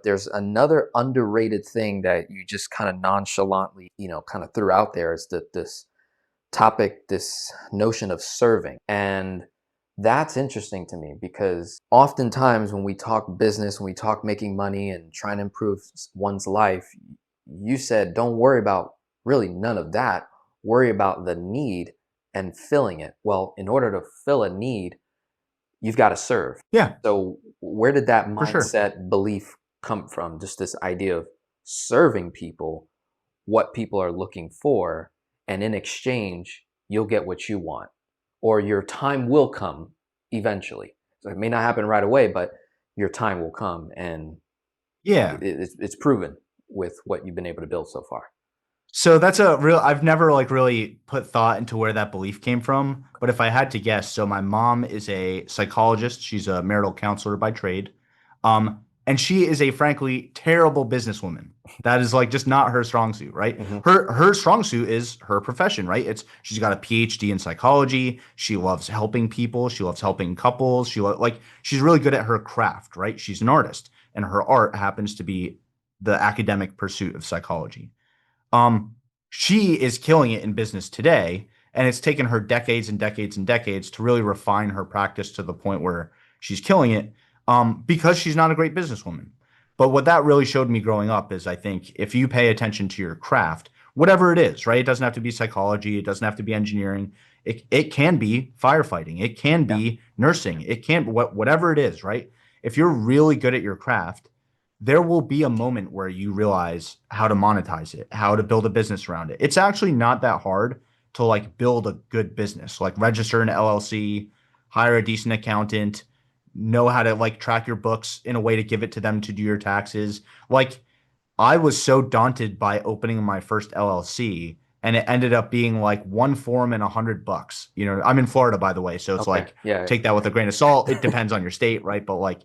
There's another underrated thing that you just kind of nonchalantly, kind of threw out there is that this topic, this notion of serving. And that's interesting to me because oftentimes when we talk business, when we talk making money and trying to improve one's life, you said, don't worry about really none of that. Worry about the need and filling it. Well, in order to fill a need, you've got to serve. Yeah, So where did that for sure. mindset belief come from? Just this idea of serving people, what people are looking for, and in exchange, you'll get what you want, or your time will come eventually. So it may not happen right away, but your time will come, and Yeah. it's proven with what you've been able to build so far. So that's a real, I've never like really put thought into where that belief came from. But if I had to guess, so my mom is a psychologist. She's a marital counselor by trade. And she is a frankly terrible businesswoman. That is like just not her strong suit, right? Hmm. Her strong suit is her profession, right? It's she's got a PhD in psychology. She loves helping people. She loves helping couples. Like she's really good at her craft, right? She's an artist, and her art happens to be the academic pursuit of psychology. Um, she is killing it in business today, and it's taken her decades and decades and decades to really refine her practice to the point where she's killing it, because she's not a great businesswoman. But what that really showed me growing up is I think if you pay attention to your craft, whatever it is, right? It doesn't have to be psychology, it doesn't have to be engineering. It can be firefighting, it can Yeah. be nursing, it can whatever it is, right? If you're really good at your craft, there will be a moment where you realize how to monetize it, how to build a business around it. It's actually not that hard to like build a good business, like register an LLC, hire a decent accountant, know how to like track your books in a way to give it to them to do your taxes. Like I was so daunted by opening my first LLC, and it ended up being like one form and $100. I'm in Florida, by the way, so it's Okay. like Yeah. take that with a grain of salt. It depends on your state, right? But like,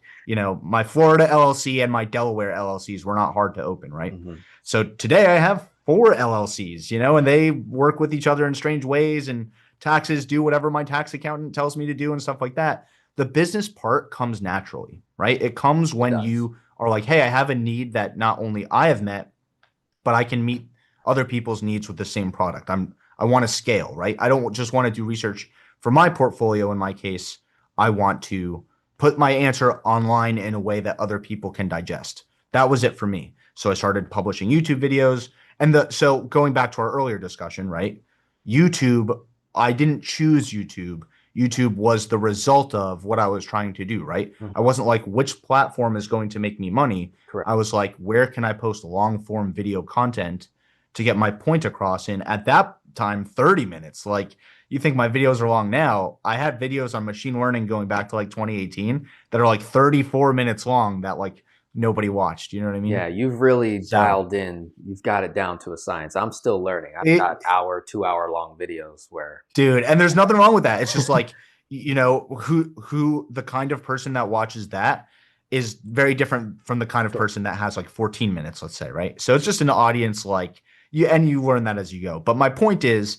my Florida LLC and my Delaware LLCs were not hard to open, right? Hmm. So today I have four LLCs, and they work with each other in strange ways, and taxes do whatever my tax accountant tells me to do and stuff like that. The business part comes naturally, right? It comes It when does. you are like, hey, I have a need that not only I have met, but I can meet other people's needs with the same product. I want to scale, right? I don't just want to do research for my portfolio. In my case, I want to put my answer online in a way that other people can digest. That was it for me. So I started publishing YouTube videos. So going back to our earlier discussion, right? YouTube, I didn't choose YouTube. YouTube was the result of what I was trying to do, right? I Mhm. wasn't like, which platform is going to make me money? Correct. I was like, where can I post long form video content to get my point across in, at that time, 30 minutes? Like, you think my videos are long now? I had videos on machine learning going back to like 2018 that are like 34 minutes long that like nobody watched. You know what I Yeah, mean? you've really So dialed in. You've got it down to a science. I'm still learning. I've got it, hour, 2 hour long videos where, dude, and there's nothing wrong with that. It's just like, who the kind of person that watches that is very different from the kind of sure. person that has like 14 minutes, let's say, right? So it's just an audience like you, and you learn that as you go. But my point is,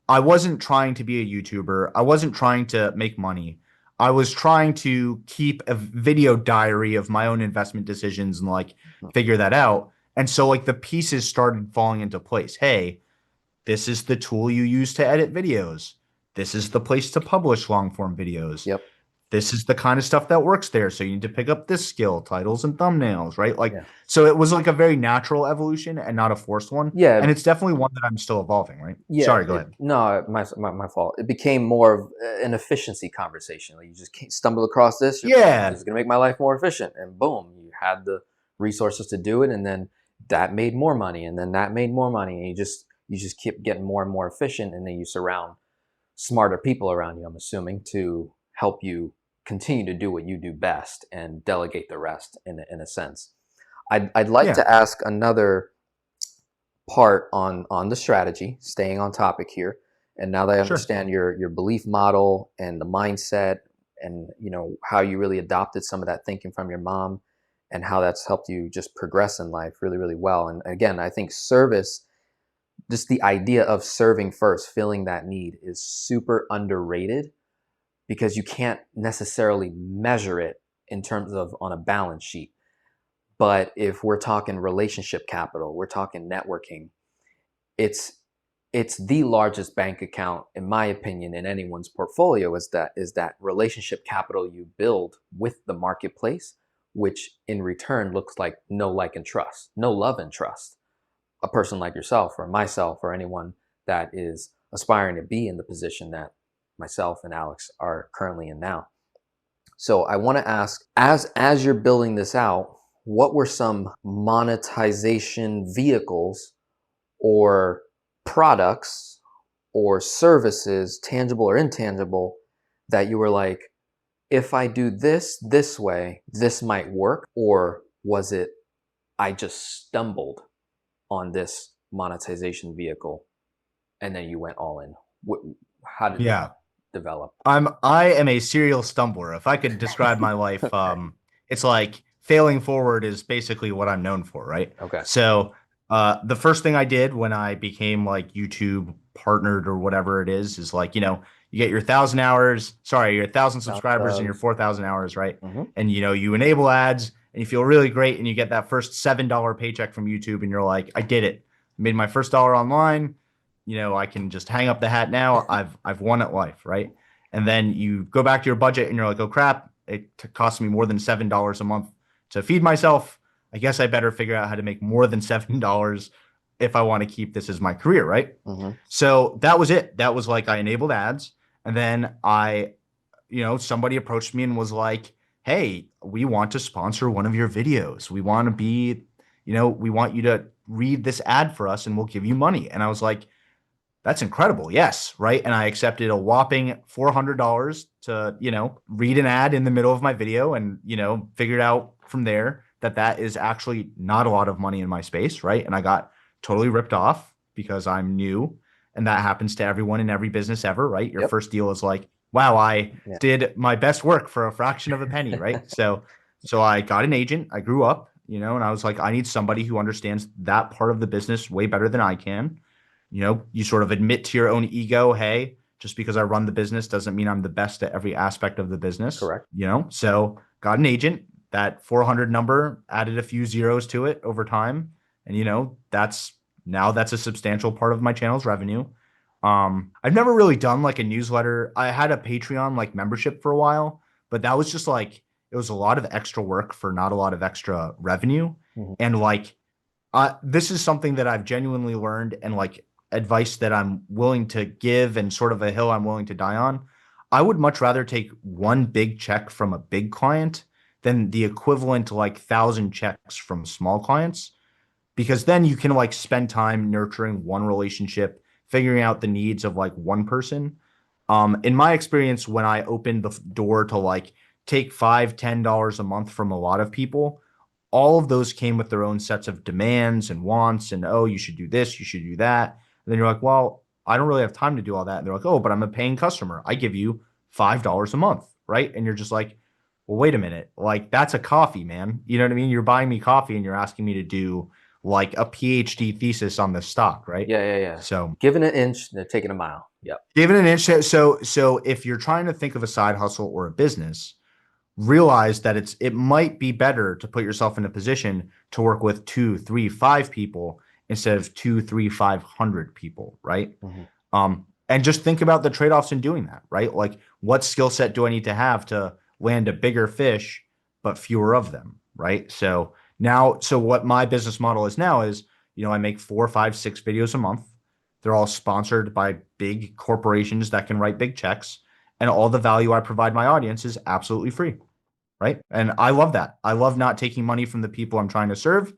I wasn't trying to be a YouTuber. I wasn't trying to make money. I was trying to keep a video diary of my own investment decisions and like figure that out. And so like the pieces started falling into place. Hey, this is the tool you use to edit videos. This is the place to publish long form videos. Yep. This is the kind of stuff that works there. So you need to pick up this skill, titles and thumbnails, right? Like, Yeah. so it was like a very natural evolution and not a forced one. Yeah. And it's definitely one that I'm still evolving, right? Yeah. Sorry, go ahead. No, my fault. It became more of an efficiency conversation. Like you just stumble across this. You're like, this Yeah. is going to make my life more efficient. And boom, you had the resources to do it. And then that made more money. And then that made more money. And you just keep getting more and more efficient. And then you surround smarter people around you, I'm assuming, to help you continue to do what you do best and delegate the rest in a sense. I'd like Yeah. to ask another part on the strategy, staying on topic here. And now that I Sure. understand your belief model and the mindset and how you really adopted some of that thinking from your mom and how that's helped you just progress in life really, really well. And again, I think service, just the idea of serving first, filling that need is super underrated because you can't necessarily measure it in terms of on a balance sheet. But if we're talking relationship capital, we're talking networking, it's it's the largest bank account, in my opinion, in anyone's portfolio, is that relationship capital you build with the marketplace, which in return looks like no like and trust, no love and trust. A person like yourself or myself or anyone that is aspiring to be in the position that myself and Alex are currently in now. So I want to ask, as you're building this out, what were some monetization vehicles or products or services, tangible or intangible, that you were like, if I do this way, this might work? Or was it, I just stumbled on this monetization vehicle and then you went all in? How did Yeah. that develop? I am a serial stumbler. If I could describe my life, Okay. it's like failing forward is basically what I'm known for, right? Okay. So, the first thing I did when I became like YouTube partnered or whatever it is like, you get your 1,000 hours, sorry, your 1,000 subscribers and your 4,000 hours, right? Mm-hmm. And you enable ads and you feel really great and you get that first $7 paycheck from YouTube and you're like, I did it. I made my first dollar online. I can just hang up the hat now. I've won at life, right? And then you go back to your budget and you're like, oh crap, it costs me more than $7 a month to feed myself. I guess I better figure out how to make more than $7 if I want to keep this as my career, right? Mm-hmm. So that was it. That was like I enabled ads. And then somebody approached me and was like, hey, we want to sponsor one of your videos. We want to be, we want you to read this ad for us and we'll give you money. And I was like, that's incredible. Yes. Right. And I accepted a whopping $400 to, read an ad in the middle of my video and, figured out from there that is actually not a lot of money in my space. Right. And I got totally ripped off because I'm new. And that happens to everyone in every business ever. Right. Your Yep. first deal is like, wow, I Yeah. did my best work for a fraction of a penny. Right. So I got an agent. I grew up, and I was like, I need somebody who understands that part of the business way better than I can. You sort of admit to your own ego, hey, just because I run the business doesn't mean I'm the best at every aspect of the business. Correct. So got an agent. That 400 number added a few zeros to it over time. And that's a substantial part of my channel's revenue. I've never really done like a newsletter. I had a Patreon like membership for a while, but that was just like, it was a lot of extra work for not a lot of extra revenue. Mm-hmm. And like, this is something that I've genuinely learned and like advice that I'm willing to give and sort of a hill I'm willing to die on. I would much rather take one big check from a big client than the equivalent to like 1,000 checks from small clients, because then you can like spend time nurturing one relationship, figuring out the needs of like one person. In my experience, when I opened the door to like take $5, $10 a month from a lot of people, all of those came with their own sets of demands and wants and, oh, you should do this, you should do that. And then you're like, well, I don't really have time to do all that. And they're like, oh, but I'm a paying customer. I give you $5 a month, right? And you're just like, well, wait a minute. Like, that's a coffee, man. You know what I mean? You're buying me coffee and you're asking me to do like a PhD thesis on this stock, right? Yeah. So Giving an inch, they're taking a mile. Yep. give it an inch. So if you're trying to think of a side hustle or a business, realize that it might be better to put yourself in a position to work with 2, 3, 5 people instead of 2, 3, 500 people, right? Mm-hmm. And just think about the trade-offs in doing that, right? Like, what skill set do I need to have to land a bigger fish, but fewer of them, right? So what my business model is now is, I make 4, 5, 6 videos a month. They're all sponsored by big corporations that can write big checks, and all the value I provide my audience is absolutely free. Right. And I love that. I love not taking money from the people I'm trying to serve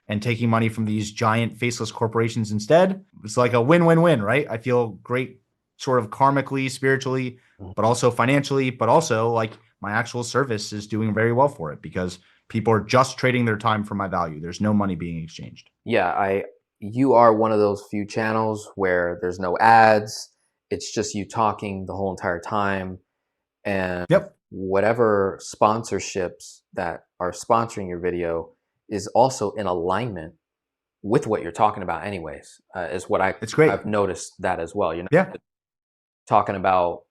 and taking money from these giant faceless corporations instead. It's like a win-win-win, right? I feel great sort of karmically, spiritually, but also financially, but also like my actual service is doing very well for it because people are just trading their time for my value. There's no money being exchanged. Yeah, you are one of those few channels where there's no ads. It's just you talking the whole entire time. And Yep. whatever sponsorships that are sponsoring your video is also in alignment with what you're talking about anyways, is what It's great. I've noticed that as well. You're not Yeah. talking about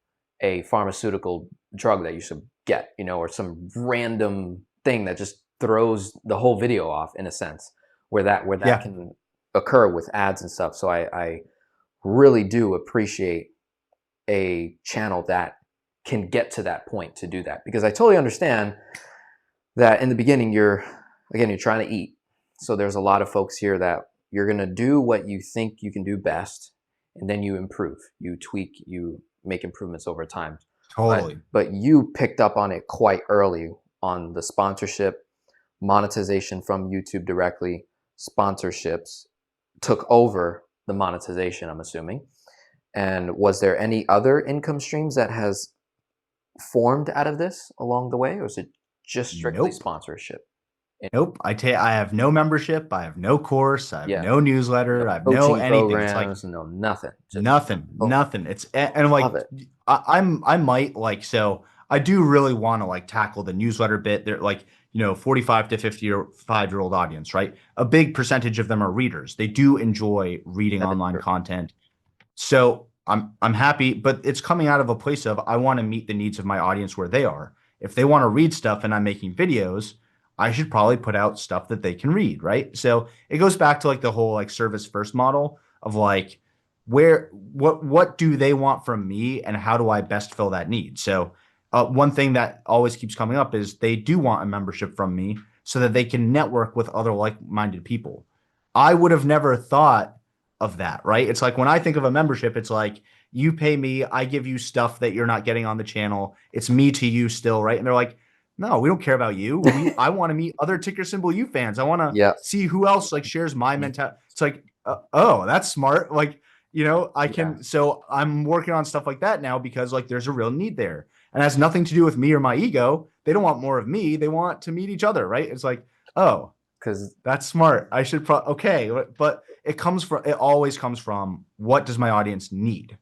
a pharmaceutical drug that you should get, or some random thing that just throws the whole video off in a sense, where that Yeah, can occur with ads and stuff. So I really do appreciate a channel that can get to that point to do that, because I totally understand that in the beginning you're trying to eat. So there's a lot of folks here that you're going to do what you think you can do best, and then you improve, you tweak, you make improvements over time. totally. But you picked up on it quite early on the sponsorship, monetization from YouTube directly. Sponsorships took over the monetization, I'm assuming. And was there any other income streams that has formed out of this along the way, or is it just strictly Nope. sponsorship? Nope. I have no membership. I have no course. I have Yeah, no newsletter. no I have no coaching anything. It's like programs, no nothing. Just nothing, boom. nothing. And like Love it. I might like so I do really want to like tackle the newsletter bit. They're like, 45 to 55-year-old audience, right? A big percentage of them are readers. They do enjoy reading That is online true. content. So I'm happy, but it's coming out of a place of I want to meet the needs of my audience where they are. If they want to read stuff and I'm making videos, I should probably put out stuff that they can read, right? So it goes back to like the whole like service first model of like what do they want from me and how do I best fill that need? So one thing that always keeps coming up is they do want a membership from me so that they can network with other like-minded people. I would have never thought of that, right? It's like when I think of a membership, it's like you pay me, I give you stuff that you're not getting on the channel. It's me to you still, right? And they're like, no, we don't care about you. I want to meet other ticker symbol U fans. I want to Yeah, see who else like shares my mentality. It's like, oh, that's smart. Like, I yeah, can. So I'm working on stuff like that now because like there's a real need there, and it has nothing to do with me or my ego. They don't want more of me. They want to meet each other, right? It's like, oh, because that's smart. I should okay, but it always comes from what does my audience need,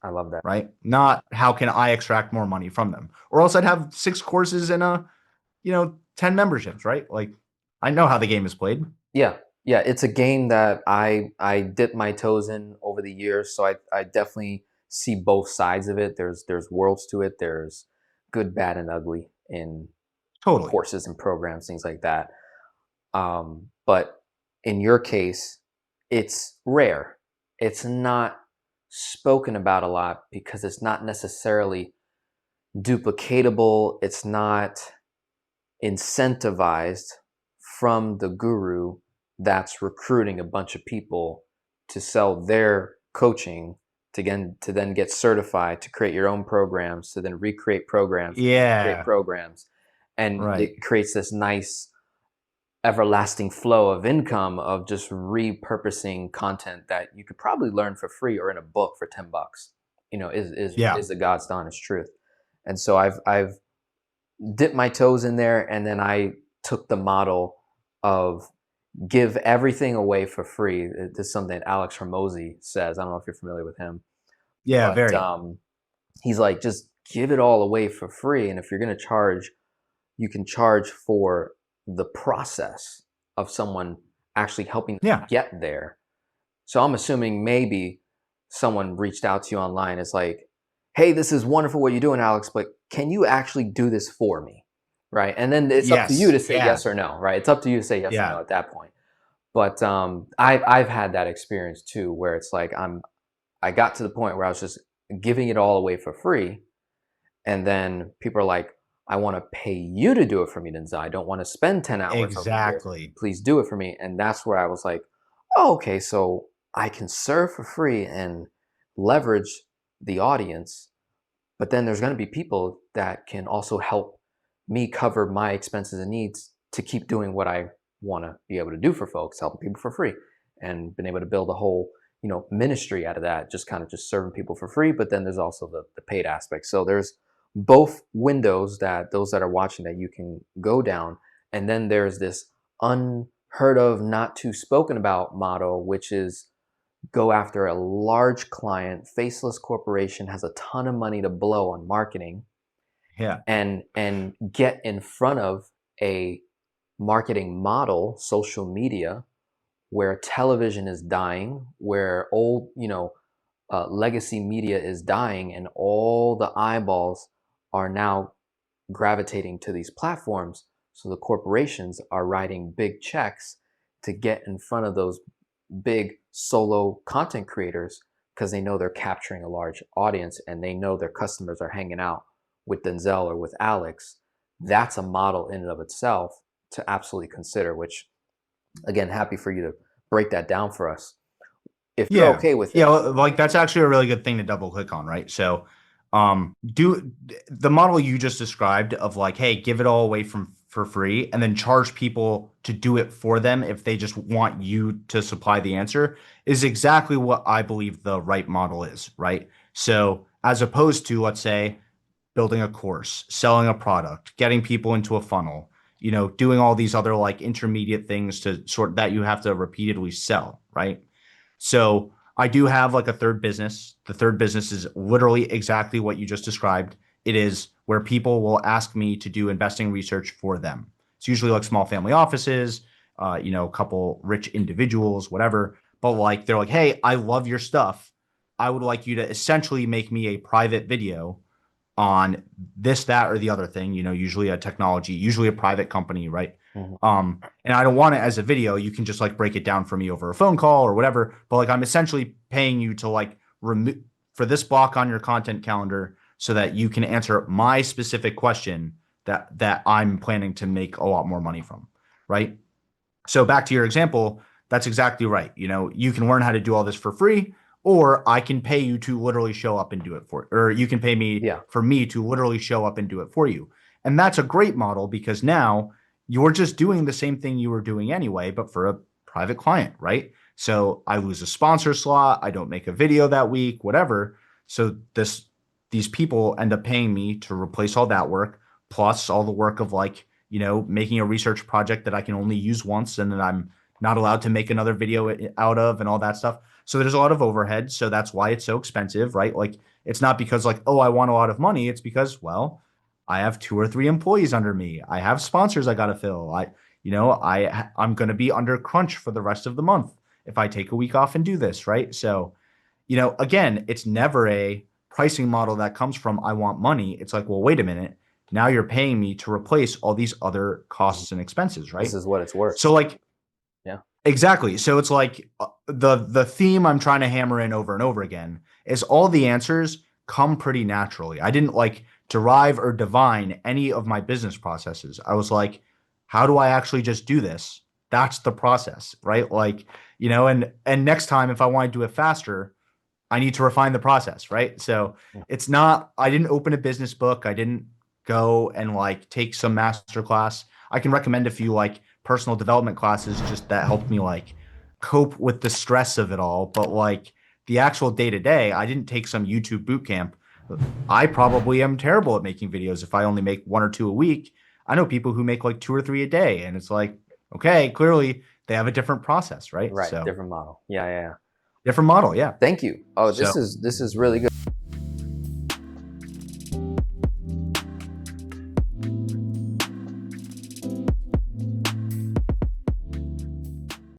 I love that. right? Not how can I extract more money from them? Or else I'd have 6 courses and 10 memberships, right? Like I know how the game is played. Yeah, yeah, it's a game that I dipped my toes in over the years, so I definitely see both sides of it. There's worlds to it. There's good, bad, and ugly in Totally. courses and programs, things like that. But in your case, it's rare. It's not spoken about a lot because it's not necessarily duplicatable. It's not incentivized from the guru that's recruiting a bunch of people to sell their coaching to then get certified to create your own programs, to then recreate programs, create Yeah. programs, and Right. it creates this nice everlasting flow of income of just repurposing content that you could probably learn for free or in a book for $10. Yeah. Is the God's honest truth. And so I've dipped my toes in there, and then I took the model of give everything away for free. This is something that Alex Hormozy says. I don't know if you're familiar with him, Yeah, but very. he's like, just give it all away for free. And if you're going to charge, you can charge for the process of someone actually helping Yeah. get there. So I'm assuming maybe someone reached out to you online. It's like, hey, this is wonderful what you're doing, Alex, but can you actually do this for me? Right. And then it's up to you Yes. to say Yeah. yes or no, right? It's up to you to say yes or no Yeah. at that point. But I've had that experience too, where it's like I got to the point where I was just giving it all away for free, and then people are like, I want to pay you to do it for me, Denzel. I don't want to spend 10 hours over here. Exactly. Please do it for me. And that's where I was like, oh, okay, so I can serve for free and leverage the audience, but then there's going to be people that can also help me cover my expenses and needs to keep doing what I want to be able to do for folks, helping people for free, and been able to build a whole ministry out of that, just kind of just serving people for free. But then there's also the paid aspect. So there's both windows that those that are watching that you can go down, and then there's this unheard of, not too spoken about model, which is go after a large client, faceless corporation, has a ton of money to blow on marketing, Yeah. and get in front of a marketing model, social media, where television is dying, where old, legacy media is dying, and all the eyeballs are now gravitating to these platforms. So the corporations are writing big checks to get in front of those big solo content creators because they know they're capturing a large audience and they know their customers are hanging out with Denzel or with Alex. That's a model in and of itself to absolutely consider, which, again, happy for you to break that down for us. If you're Yeah. okay with Yeah. it. Like that's actually a really good thing to double click on, right? So, do the model you just described of like, hey, give it all away for free and then charge people to do it for them if they just want you to supply the answer is exactly what I believe the right model is, right? So, as opposed to, let's say, building a course, selling a product, getting people into a funnel, doing all these other like intermediate things to sort that you have to repeatedly sell, right? So I do have like a third business. The third business is literally exactly what you just described. It is where people will ask me to do investing research for them. It's usually like small family offices, a couple rich individuals, whatever. But like they're like, hey, I love your stuff. I would like you to essentially make me a private video on this, that, or the other thing, usually a technology, usually a private company, right? Mhm. And I don't want it as a video. You can just like break it down for me over a phone call or whatever. But like I'm essentially paying you to like remove for this block on your content calendar so that you can answer my specific question that I'm planning to make a lot more money from, right? So back to your example, that's exactly right. You can learn how to do all this for free, or I can pay you to literally show up and do it or you can pay me Yeah. for me to literally show up and do it for you. And that's a great model because now you're just doing the same thing you were doing anyway, but for a private client, right? So I lose a sponsor slot, I don't make a video that week, whatever. So these people end up paying me to replace all that work, plus all the work of like, making a research project that I can only use once and that I'm not allowed to make another video out of and all that stuff. So there's a lot of overhead. So that's why it's so expensive, right? Like it's not because like, oh, I want a lot of money. It's because, well, I have 2 or 3 employees under me. I have sponsors I got to fill. I'm going to be under crunch for the rest of the month if I take a week off and do this, right? So, again, it's never a pricing model that comes from I want money. It's like, well, wait a minute. Now you're paying me to replace all these other costs and expenses, right? This is what it's worth. So like Yeah. exactly. So it's like the theme I'm trying to hammer in over and over again is all the answers come pretty naturally. I didn't like derive or divine any of my business processes. I was like, how do I actually just do this? That's the process, right? Like, and next time if I want to do it faster, I need to refine the process, right? So it's not, I didn't open a business book. I didn't go and like take some master class. I can recommend a few like personal development classes just that helped me like cope with the stress of it all. But like the actual day to day, I didn't take some YouTube boot camp. I probably am terrible at making videos if I only make 1 or 2 a week. I know people who make like 2 or 3 a day, and it's like, okay, clearly they have a different process, right? Right. So Different model. Yeah. different model, yeah. Thank you. Oh, So this is really good.